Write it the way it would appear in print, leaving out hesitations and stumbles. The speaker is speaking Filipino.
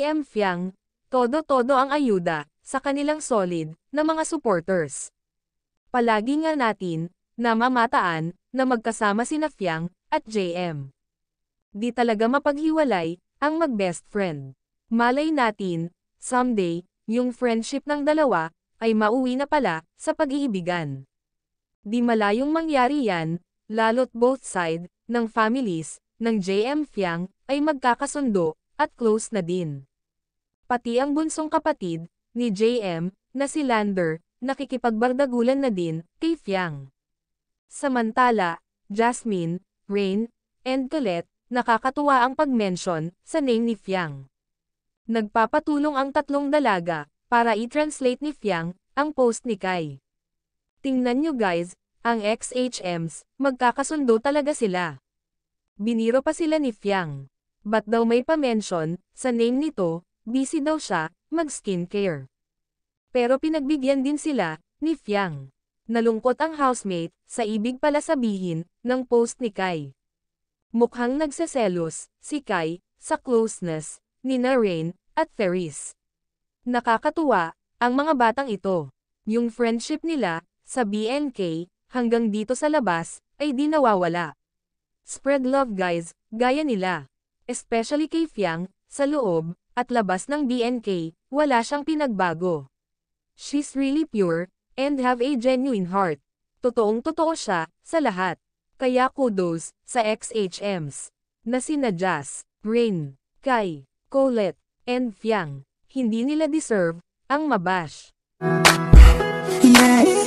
JM Fiang, todo-todo ang ayuda sa kanilang solid na mga supporters. Palagi nga natin na mamataan na magkasama sina Fiang at JM. Di talaga mapaghiwalay ang mag-best friend. Malay natin, someday, yung friendship ng dalawa ay mauwi na pala sa pag-iibigan. Di malayong mangyari yan, lalo't both side ng families ng JM Fiang ay magkakasundo at close na din. Pati ang bunsong kapatid ni JM na si Lander nakikipagbardagulan na din kay Fiang. Samantala, Jasmine, Rain, and Colette, nakakatuwa ang pag-mention sa name ni Fiang. Nagpapatulong ang tatlong dalaga para i-translate ni Fiang ang post ni Kai. Tingnan nyo guys, ang XHMs, magkakasundo talaga sila. Biniro pa sila ni Fiang. Ba't daw may pa-mention sa name nito, busy daw siya mag-skincare. Pero pinagbigyan din sila ni Fiang. Nalungkot ang housemate sa ibig pala sabihin ng post ni Kai. Mukhang nagseselos si Kai sa closeness ni Rain at Ferris. Nakakatuwa ang mga batang ito. Yung friendship nila sa BNK hanggang dito sa labas ay di nawawala. Spread love guys, gaya nila. Especially kay Fiang, sa loob at labas ng BNK, wala siyang pinagbago. She's really pure and have a genuine heart. Totoong-totoo siya sa lahat. Kaya kudos sa XHMs na sina Jas, Rain, Kai, Colette, and Fiang. Hindi nila deserve ang mabash. Yeah.